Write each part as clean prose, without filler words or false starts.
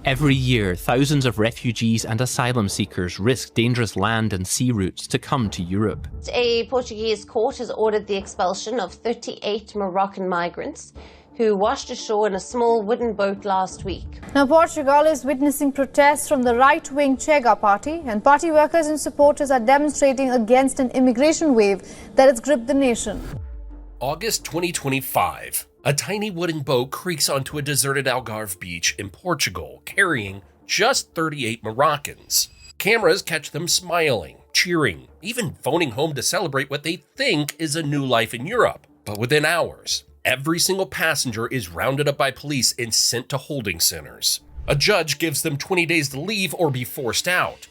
Every year, thousands of refugees and asylum seekers risk dangerous land and sea routes to come to Europe. A Portuguese court has ordered the expulsion of 38 Moroccan migrants who washed ashore in a small wooden boat last week. Now, Portugal is witnessing protests from the right-wing Chega party, and party workers and supporters are demonstrating against an immigration wave that has gripped the nation. August 2025. A tiny wooden boat creaks onto a deserted Algarve beach in Portugal, carrying just 38 Moroccans. Cameras catch them smiling, cheering, even phoning home to celebrate what they think is a new life in Europe. But within hours, every single passenger is rounded up by police and sent to holding centers. A judge gives them 20 days to leave or be forced out.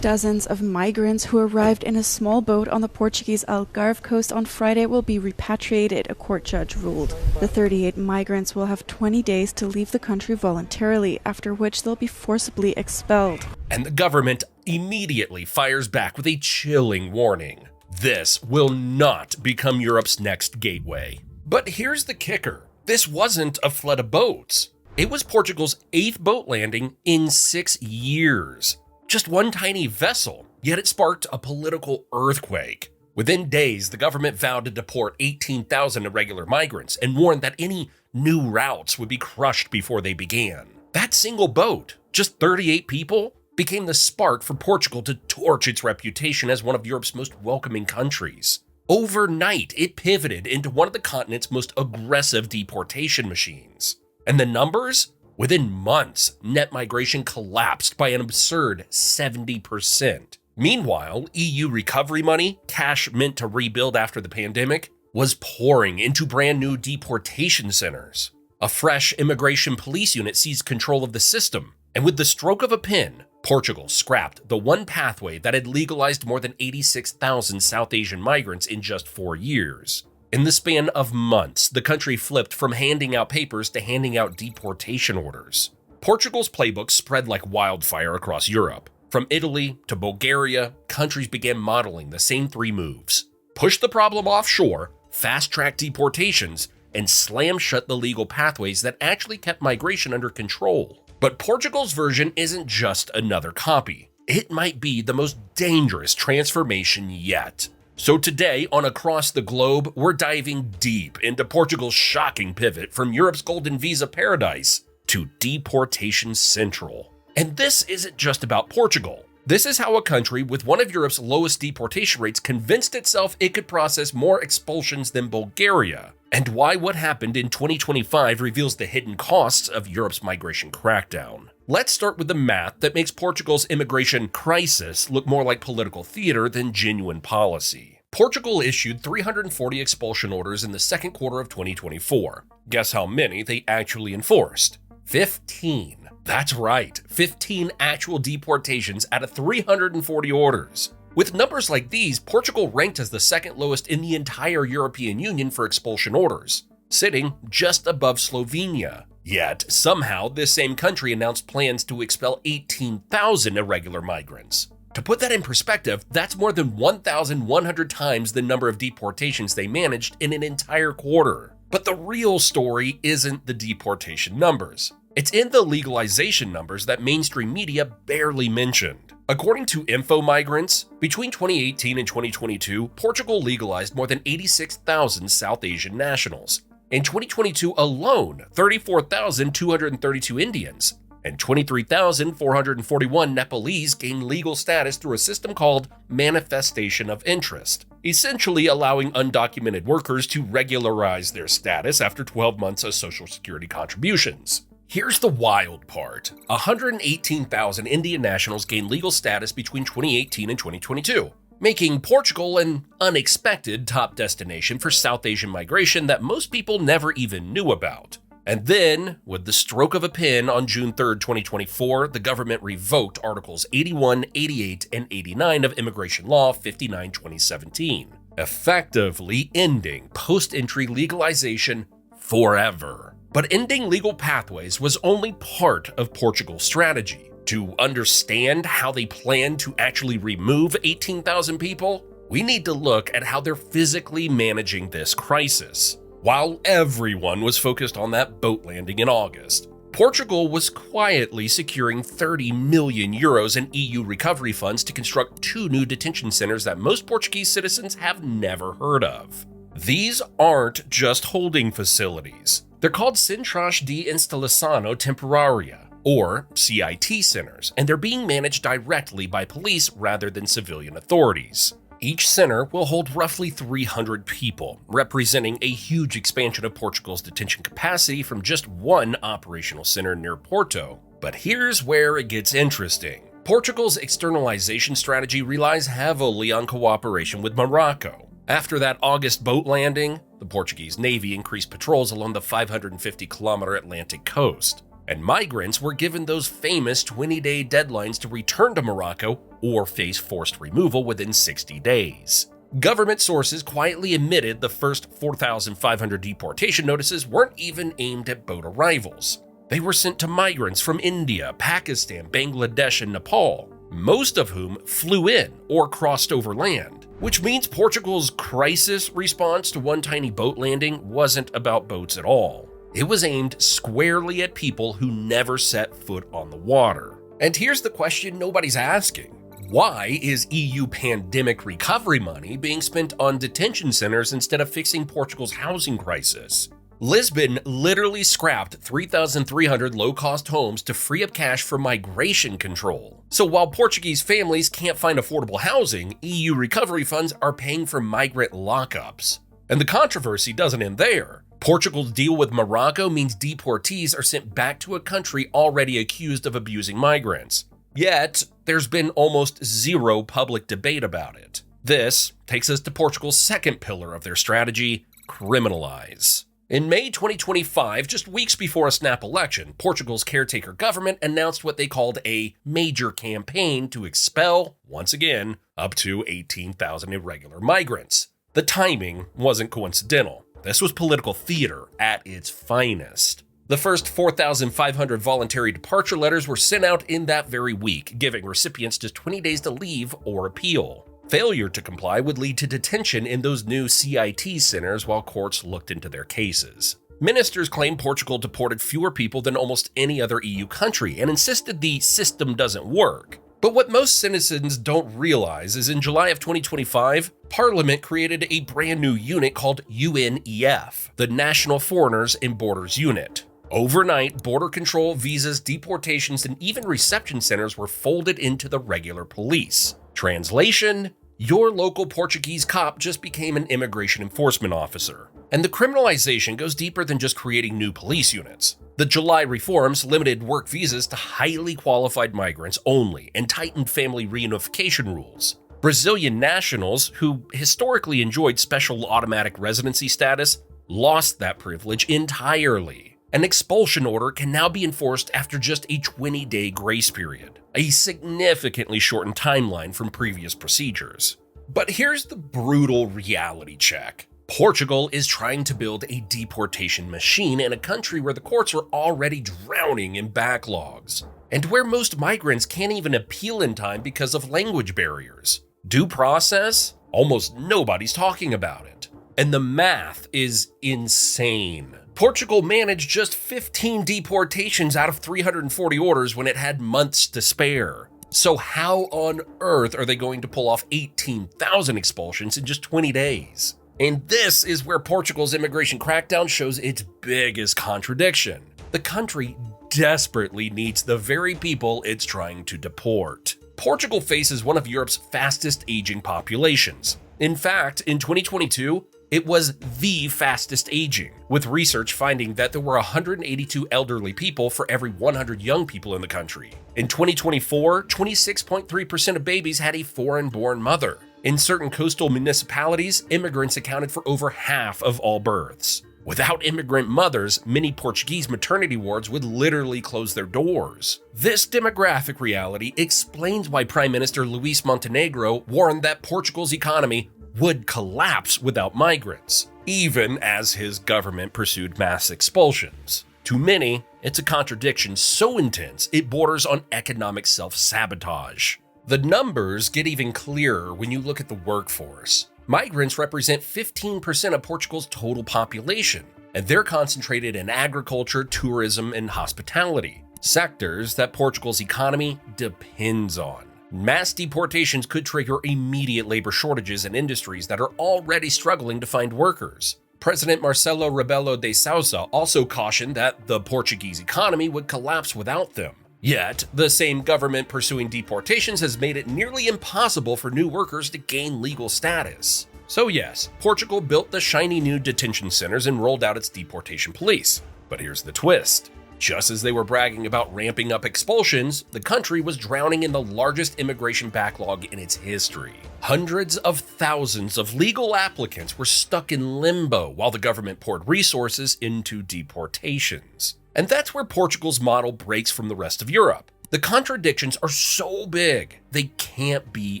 Dozens of migrants who arrived in a small boat on the Portuguese Algarve coast on Friday will be repatriated, a court judge ruled. The 38 migrants will have 20 days to leave the country voluntarily, after which they'll be forcibly expelled. And the government immediately fires back with a chilling warning. This will not become Europe's next gateway. But here's the kicker. This wasn't a flood of boats. It was Portugal's 8th boat landing in 6 years. Just one tiny vessel, yet it sparked a political earthquake. Within days, the government vowed to deport 18,000 irregular migrants and warned that any new routes would be crushed before they began. That single boat, just 38 people, became the spark for Portugal to torch its reputation as one of Europe's most welcoming countries. Overnight, it pivoted into one of the continent's most aggressive deportation machines. And the numbers? Within months, net migration collapsed by an absurd 70%. Meanwhile, EU recovery money, cash meant to rebuild after the pandemic, was pouring into brand new deportation centers. A fresh immigration police unit seized control of the system, and with the stroke of a pen, Portugal scrapped the one pathway that had legalized more than 86,000 South Asian migrants in just 4 years. In the span of months, the country flipped from handing out papers to handing out deportation orders. Portugal's playbook spread like wildfire across Europe. From Italy to Bulgaria, countries began modeling the same 3 moves. Push the problem offshore, fast-track deportations, and slam shut the legal pathways that actually kept migration under control. But Portugal's version isn't just another copy. It might be the most dangerous transformation yet. So today on Across the Globe, we're diving deep into Portugal's shocking pivot from Europe's golden visa paradise to deportation central. And this isn't just about Portugal. This is how a country with one of Europe's lowest deportation rates convinced itself it could process more expulsions than Bulgaria, and why what happened in 2025 reveals the hidden costs of Europe's migration crackdown. Let's start with the math that makes Portugal's immigration crisis look more like political theater than genuine policy. Portugal issued 340 expulsion orders in the second quarter of 2024. Guess how many they actually enforced? 15. That's right, 15 actual deportations out of 340 orders. With numbers like these, Portugal ranked as the second lowest in the entire European Union for expulsion orders, sitting just above Slovenia. Yet, somehow, this same country announced plans to expel 18,000 irregular migrants. To put that in perspective, that's more than 1,100 times the number of deportations they managed in an entire quarter. But the real story isn't the deportation numbers. It's in the legalization numbers that mainstream media barely mentioned. According to Info Migrants, between 2018 and 2022, Portugal legalized more than 86,000 South Asian nationals. In 2022 alone, 34,232 Indians and 23,441 Nepalese gained legal status through a system called manifestation of interest, essentially allowing undocumented workers to regularize their status after 12 months of Social Security contributions. Here's the wild part. 118,000 Indian nationals gained legal status between 2018 and 2022, making Portugal an unexpected top destination for South Asian migration that most people never even knew about. And then, with the stroke of a pen on June 3, 2024, the government revoked Articles 81, 88, and 89 of Immigration Law 59/2017, effectively ending post-entry legalization forever. But ending legal pathways was only part of Portugal's strategy. To understand how they plan to actually remove 18,000 people, we need to look at how they're physically managing this crisis. While everyone was focused on that boat landing in August, Portugal was quietly securing 30 million euros in EU recovery funds to construct 2 new detention centers that most Portuguese citizens have never heard of. These aren't just holding facilities. They're called Centros de Instalação Temporária, or CIT centers, and they're being managed directly by police rather than civilian authorities. Each center will hold roughly 300 people, representing a huge expansion of Portugal's detention capacity from just one operational center near Porto. But here's where it gets interesting. Portugal's externalization strategy relies heavily on cooperation with Morocco. After that August boat landing, the Portuguese Navy increased patrols along the 550-kilometer Atlantic coast, and migrants were given those famous 20-day deadlines to return to Morocco or face forced removal within 60 days. Government sources quietly admitted the first 4,500 deportation notices weren't even aimed at boat arrivals. They were sent to migrants from India, Pakistan, Bangladesh, and Nepal, most of whom flew in or crossed over land, which means Portugal's crisis response to one tiny boat landing wasn't about boats at all. It was aimed squarely at people who never set foot on the water. And here's the question nobody's asking. Why is EU pandemic recovery money being spent on detention centers instead of fixing Portugal's housing crisis? Lisbon literally scrapped 3,300 low-cost homes to free up cash for migration control. So while Portuguese families can't find affordable housing, EU recovery funds are paying for migrant lockups. And the controversy doesn't end there. Portugal's deal with Morocco means deportees are sent back to a country already accused of abusing migrants. Yet, there's been almost zero public debate about it. This takes us to Portugal's second pillar of their strategy: criminalize. In May 2025, just weeks before a snap election, Portugal's caretaker government announced what they called a major campaign to expel, once again, up to 18,000 irregular migrants. The timing wasn't coincidental. This was political theater at its finest. The first 4,500 voluntary departure letters were sent out in that very week, giving recipients just 20 days to leave or appeal. Failure to comply would lead to detention in those new CIT centers while courts looked into their cases. Ministers claimed Portugal deported fewer people than almost any other EU country and insisted the system doesn't work. But what most citizens don't realize is in July of 2025, Parliament created a brand new unit called UNEF, the National Foreigners and Borders Unit. Overnight, border control, visas, deportations, and even reception centers were folded into the regular police. Translation: your local Portuguese cop just became an immigration enforcement officer. And the criminalization goes deeper than just creating new police units. The July reforms limited work visas to highly qualified migrants only and tightened family reunification rules. Brazilian nationals, who historically enjoyed special automatic residency status, lost that privilege entirely. An expulsion order can now be enforced after just a 20-day grace period, a significantly shortened timeline from previous procedures. But here's the brutal reality check. Portugal is trying to build a deportation machine in a country where the courts are already drowning in backlogs, and where most migrants can't even appeal in time because of language barriers. Due process? Almost nobody's talking about it. And the math is insane. Portugal managed just 15 deportations out of 340 orders when it had months to spare. So how on earth are they going to pull off 18,000 expulsions in just 20 days? And this is where Portugal's immigration crackdown shows its biggest contradiction. The country desperately needs the very people it's trying to deport. Portugal faces one of Europe's fastest aging populations. In fact, in 2022, it was the fastest aging, with research finding that there were 182 elderly people for every 100 young people in the country. In 2024, 26.3% of babies had a foreign-born mother. In certain coastal municipalities, immigrants accounted for over half of all births. Without immigrant mothers, many Portuguese maternity wards would literally close their doors. This demographic reality explains why Prime Minister Luís Montenegro warned that Portugal's economy would collapse without migrants, even as his government pursued mass expulsions. To many, it's a contradiction so intense it borders on economic self-sabotage. The numbers get even clearer when you look at the workforce. Migrants represent 15% of Portugal's total population, and they're concentrated in agriculture, tourism, and hospitality, sectors that Portugal's economy depends on. Mass deportations could trigger immediate labor shortages in industries that are already struggling to find workers. President Marcelo Rebelo de Sousa also cautioned that the Portuguese economy would collapse without them. Yet, the same government pursuing deportations has made it nearly impossible for new workers to gain legal status. So yes, Portugal built the shiny new detention centers and rolled out its deportation police. But here's the twist. Just as they were bragging about ramping up expulsions, the country was drowning in the largest immigration backlog in its history. Hundreds of thousands of legal applicants were stuck in limbo while the government poured resources into deportations. And that's where Portugal's model breaks from the rest of Europe. The contradictions are so big, they can't be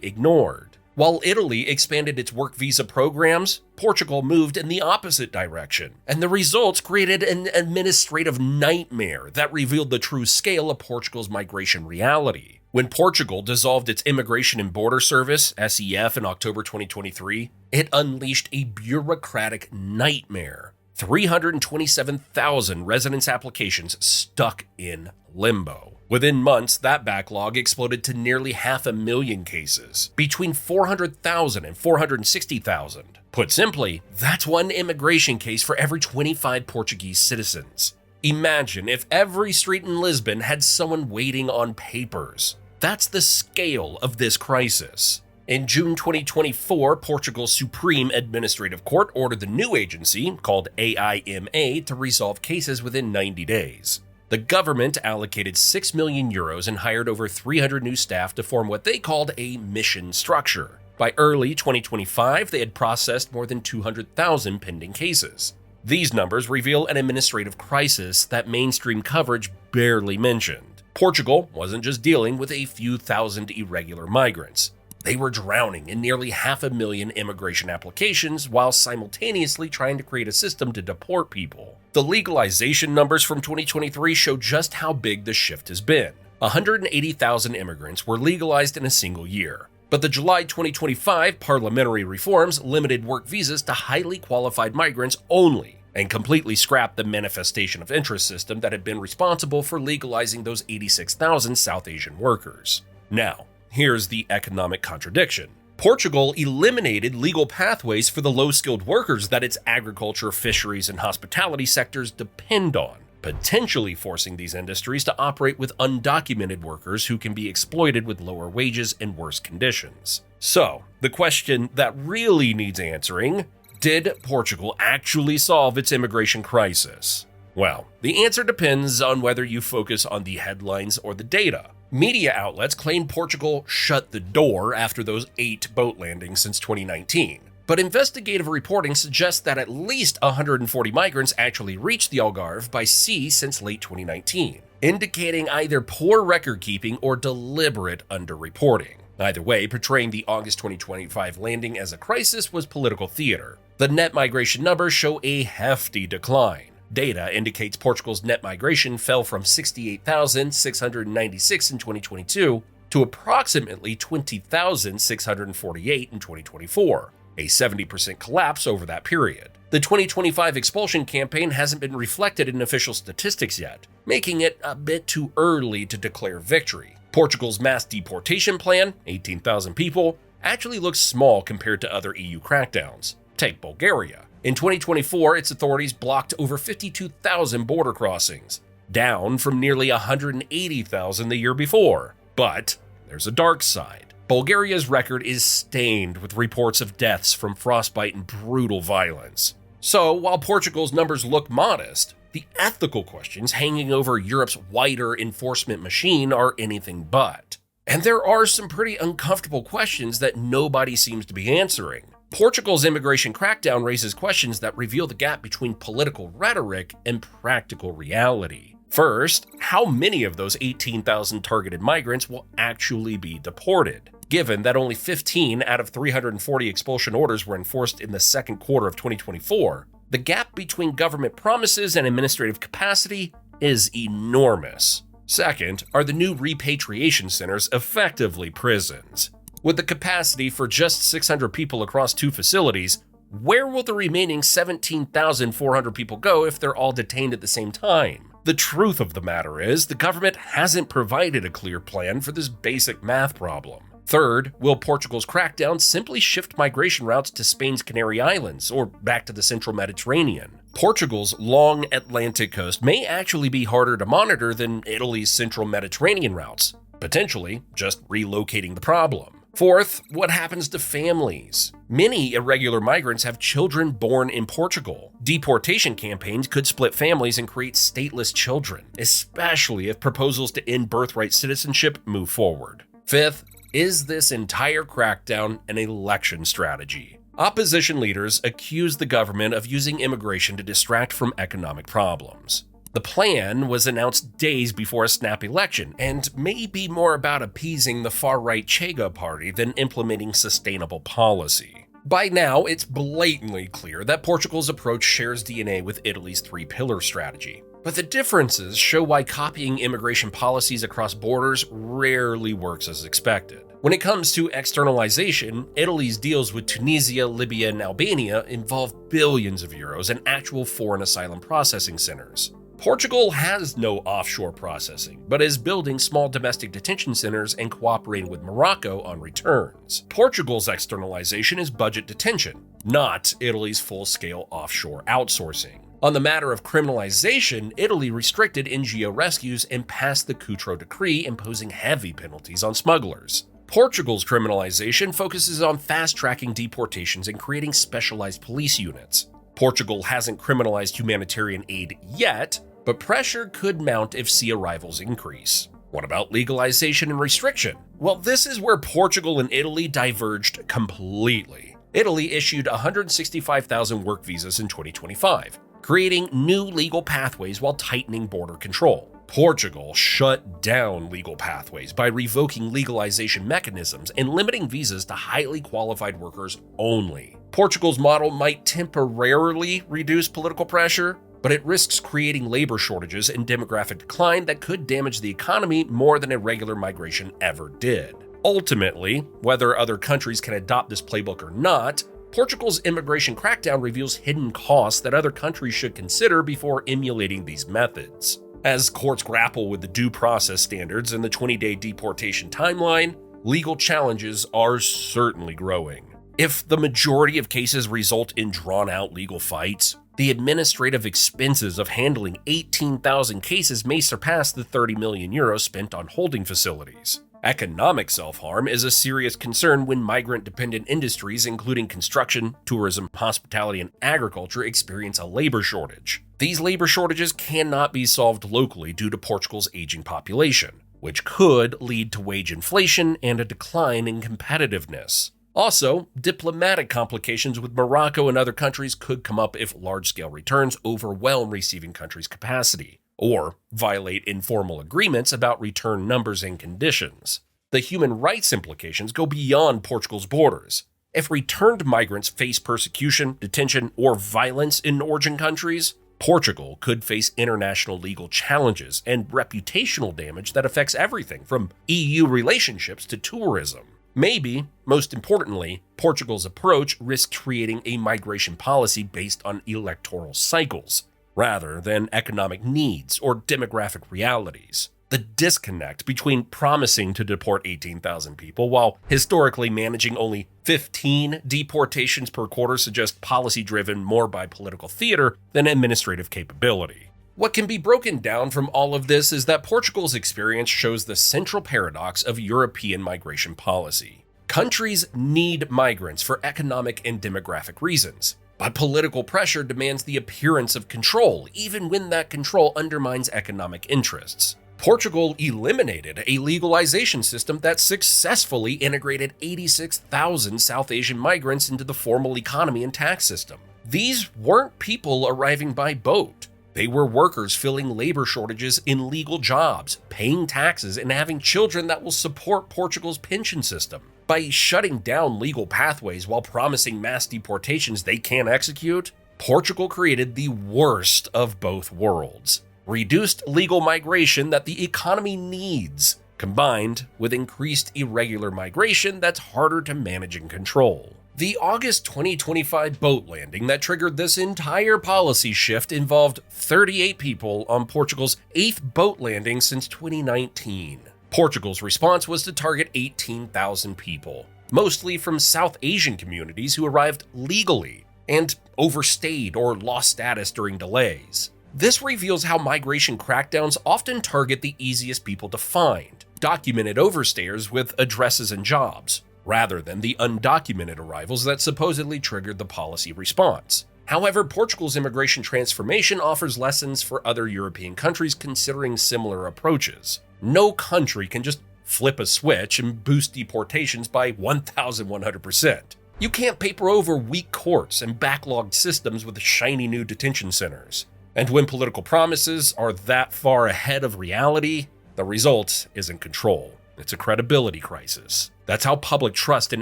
ignored. While Italy expanded its work visa programs, Portugal moved in the opposite direction, and the results created an administrative nightmare that revealed the true scale of Portugal's migration reality. When Portugal dissolved its Immigration and Border Service, SEF, in October 2023, it unleashed a bureaucratic nightmare. 327,000 residence applications stuck in limbo. Within months, that backlog exploded to nearly 500,000 cases, between 400,000 and 460,000. Put simply, that's one immigration case for every 25 Portuguese citizens. Imagine if every street in Lisbon had someone waiting on papers. That's the scale of this crisis. In June 2024, Portugal's Supreme Administrative Court ordered the new agency, called AIMA, to resolve cases within 90 days. The government allocated €6 million and hired over 300 new staff to form what they called a mission structure. By early 2025, they had processed more than 200,000 pending cases. These numbers reveal an administrative crisis that mainstream coverage barely mentioned. Portugal wasn't just dealing with a few thousand irregular migrants. They were drowning in nearly 500,000 immigration applications while simultaneously trying to create a system to deport people. The legalization numbers from 2023 show just how big the shift has been. 180,000 immigrants were legalized in a single year. But the July 2025 parliamentary reforms limited work visas to highly qualified migrants only, and completely scrapped the manifestation of interest system that had been responsible for legalizing those 86,000 South Asian workers. Now, here's the economic contradiction. Portugal eliminated legal pathways for the low-skilled workers that its agriculture, fisheries, and hospitality sectors depend on, potentially forcing these industries to operate with undocumented workers who can be exploited with lower wages and worse conditions. So, the question that really needs answering: did Portugal actually solve its immigration crisis? Well, the answer depends on whether you focus on the headlines or the data. Media outlets claim Portugal shut the door after those 8 boat landings since 2019. But investigative reporting suggests that at least 140 migrants actually reached the Algarve by sea since late 2019, indicating either poor record keeping or deliberate underreporting. Either way, portraying the August 2025 landing as a crisis was political theater. The net migration numbers show a hefty decline. Data indicates Portugal's net migration fell from 68,696 in 2022 to approximately 20,648 in 2024, a 70% collapse over that period. The 2025 expulsion campaign hasn't been reflected in official statistics yet, making it a bit too early to declare victory. Portugal's mass deportation plan, 18,000 people, actually looks small compared to other EU crackdowns. Take Bulgaria. In 2024, its authorities blocked over 52,000 border crossings, down from nearly 180,000 the year before. But there's a dark side. Bulgaria's record is stained with reports of deaths from frostbite and brutal violence. So, while Portugal's numbers look modest, the ethical questions hanging over Europe's wider enforcement machine are anything but. And there are some pretty uncomfortable questions that nobody seems to be answering. Portugal's immigration crackdown raises questions that reveal the gap between political rhetoric and practical reality. First, how many of those 18,000 targeted migrants will actually be deported? Given that only 15 out of 340 expulsion orders were enforced in the second quarter of 2024, the gap between government promises and administrative capacity is enormous. Second, are the new repatriation centers effectively prisons? With the capacity for just 600 people across 2 facilities, Where will the remaining 17,400 people go if they're all detained at the same time? The truth of the matter is, the government hasn't provided a clear plan for this basic math problem. Third, will Portugal's crackdown simply shift migration routes to Spain's Canary Islands or back to the central Mediterranean? Portugal's long Atlantic coast may actually be harder to monitor than Italy's central Mediterranean routes, potentially just relocating the problem. Fourth, what happens to families? Many irregular migrants have children born in Portugal. Deportation campaigns could split families and create stateless children, especially if proposals to end birthright citizenship move forward. Fifth, is this entire crackdown an election strategy? Opposition leaders accuse the government of using immigration to distract from economic problems. The plan was announced days before a snap election and may be more about appeasing the far-right Chega party than implementing sustainable policy. By now, it's blatantly clear that Portugal's approach shares DNA with Italy's three-pillar strategy. But the differences show why copying immigration policies across borders rarely works as expected. When it comes to externalization, Italy's deals with Tunisia, Libya, and Albania involve billions of euros and actual foreign asylum processing centers. Portugal has no offshore processing, but is building small domestic detention centers and cooperating with Morocco on returns. Portugal's externalization is budget detention, not Italy's full-scale offshore outsourcing. On the matter of criminalization, Italy restricted NGO rescues and passed the Cutro Decree imposing heavy penalties on smugglers. Portugal's criminalization focuses on fast-tracking deportations and creating specialized police units. Portugal hasn't criminalized humanitarian aid yet, but pressure could mount if sea arrivals increase. What about legalization and restriction? Well, this is where Portugal and Italy diverged completely. Italy issued 165,000 work visas in 2025, creating new legal pathways while tightening border control. Portugal shut down legal pathways by revoking legalization mechanisms and limiting visas to highly qualified workers only. Portugal's model might temporarily reduce political pressure, but it risks creating labor shortages and demographic decline that could damage the economy more than irregular migration ever did. Ultimately, whether other countries can adopt this playbook or not, Portugal's immigration crackdown reveals hidden costs that other countries should consider before emulating these methods. As courts grapple with the due process standards and the 20-day deportation timeline, legal challenges are certainly growing. If the majority of cases result in drawn-out legal fights, the administrative expenses of handling 18,000 cases may surpass the 30 million euros spent on holding facilities. Economic self-harm is a serious concern when migrant-dependent industries, including construction, tourism, hospitality, and agriculture, experience a labor shortage. These labor shortages cannot be solved locally due to Portugal's aging population, which could lead to wage inflation and a decline in competitiveness. Also, diplomatic complications with Morocco and other countries could come up if large-scale returns overwhelm receiving countries' capacity, or violate informal agreements about return numbers and conditions. The human rights implications go beyond Portugal's borders. If returned migrants face persecution, detention, or violence in origin countries, Portugal could face international legal challenges and reputational damage that affects everything from EU relationships to tourism. Maybe, most importantly, Portugal's approach risks creating a migration policy based on electoral cycles, rather than economic needs or demographic realities. The disconnect between promising to deport 18,000 people while historically managing only 15 deportations per quarter suggests policy driven more by political theater than administrative capability. What can be broken down from all of this is that Portugal's experience shows the central paradox of European migration policy. Countries need migrants for economic and demographic reasons, but political pressure demands the appearance of control, even when that control undermines economic interests. Portugal eliminated a legalization system that successfully integrated 86,000 South Asian migrants into the formal economy and tax system. These weren't people arriving by boat. They were workers filling labor shortages in legal jobs, paying taxes, and having children that will support Portugal's pension system. By shutting down legal pathways while promising mass deportations they can't execute, Portugal created the worst of both worlds. Reduced legal migration that the economy needs, combined with increased irregular migration that's harder to manage and control. The August 2025 boat landing that triggered this entire policy shift involved 38 people on Portugal's 8th boat landing since 2019. Portugal's response was to target 18,000 people, mostly from South Asian communities who arrived legally and overstayed or lost status during delays. This reveals how migration crackdowns often target the easiest people to find, documented overstayers with addresses and jobs, rather than the undocumented arrivals that supposedly triggered the policy response. However, Portugal's immigration transformation offers lessons for other European countries considering similar approaches. No country can just flip a switch and boost deportations by 1,100%. You can't paper over weak courts and backlogged systems with shiny new detention centers. And when political promises are that far ahead of reality, the result isn't control. It's a credibility crisis. That's how public trust in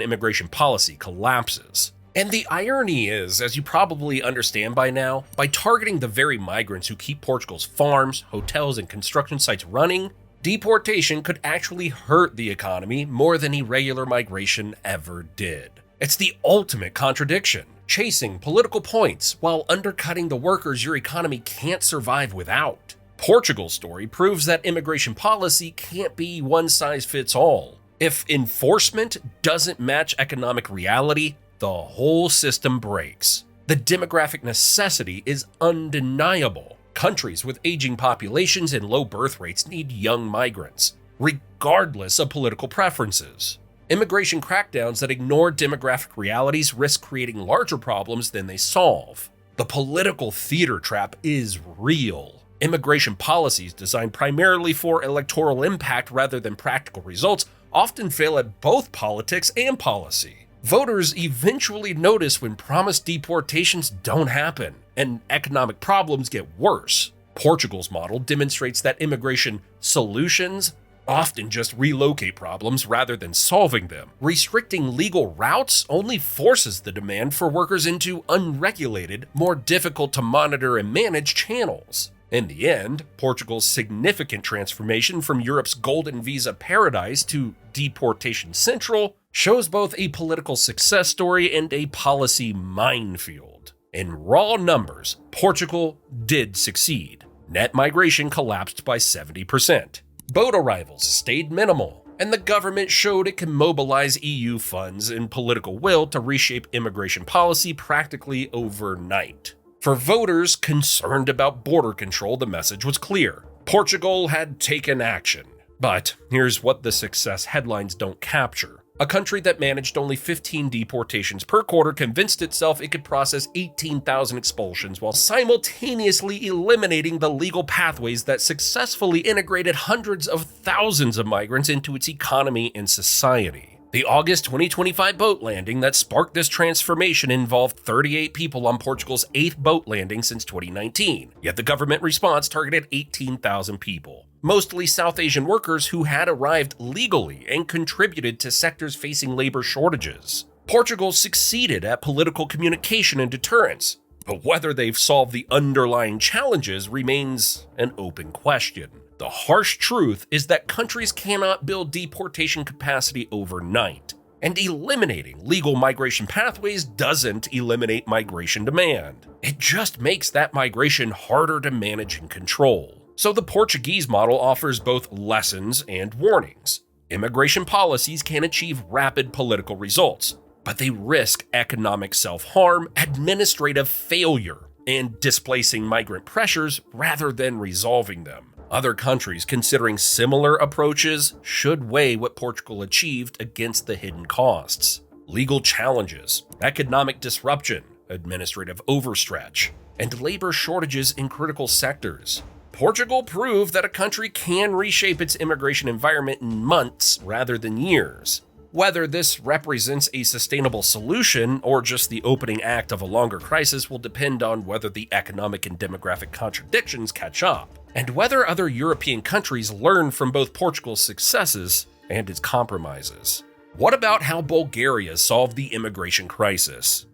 immigration policy collapses. And the irony is, as you probably understand by now, by targeting the very migrants who keep Portugal's farms, hotels, and construction sites running, deportation could actually hurt the economy more than irregular migration ever did. It's the ultimate contradiction, chasing political points while undercutting the workers your economy can't survive without. Portugal's story proves that immigration policy can't be one size fits all. If enforcement doesn't match economic reality, the whole system breaks. The demographic necessity is undeniable. Countries with aging populations and low birth rates need young migrants, regardless of political preferences. Immigration crackdowns that ignore demographic realities risk creating larger problems than they solve. The political theater trap is real. Immigration policies designed primarily for electoral impact rather than practical results often fail at both politics and policy. Voters eventually notice when promised deportations don't happen, and economic problems get worse. Portugal's model demonstrates that immigration solutions often just relocate problems rather than solving them. Restricting legal routes only forces the demand for workers into unregulated, more difficult to monitor and manage channels. In the end, Portugal's significant transformation from Europe's golden visa paradise to deportation central shows both a political success story and a policy minefield. In raw numbers, Portugal did succeed. Net migration collapsed by 70%. Boat arrivals stayed minimal, and the government showed it can mobilize EU funds and political will to reshape immigration policy practically overnight. For voters concerned about border control, the message was clear. Portugal had taken action. But here's what the success headlines don't capture. A country that managed only 15 deportations per quarter convinced itself it could process 18,000 expulsions while simultaneously eliminating the legal pathways that successfully integrated hundreds of thousands of migrants into its economy and society. The August 2025 boat landing that sparked this transformation involved 38 people on Portugal's 8th boat landing since 2019, yet the government response targeted 18,000 people, mostly South Asian workers who had arrived legally and contributed to sectors facing labor shortages. Portugal succeeded at political communication and deterrence, but whether they've solved the underlying challenges remains an open question. The harsh truth is that countries cannot build deportation capacity overnight, and eliminating legal migration pathways doesn't eliminate migration demand. It just makes that migration harder to manage and control. So the Portuguese model offers both lessons and warnings. Immigration policies can achieve rapid political results, but they risk economic self-harm, administrative failure, and displacing migrant pressures rather than resolving them. Other countries considering similar approaches should weigh what Portugal achieved against the hidden costs. Legal challenges, economic disruption, administrative overstretch, and labor shortages in critical sectors. Portugal proved that a country can reshape its immigration environment in months rather than years. Whether this represents a sustainable solution or just the opening act of a longer crisis will depend on whether the economic and demographic contradictions catch up, and whether other European countries learn from both Portugal's successes and its compromises. What about how Bulgaria solved the immigration crisis?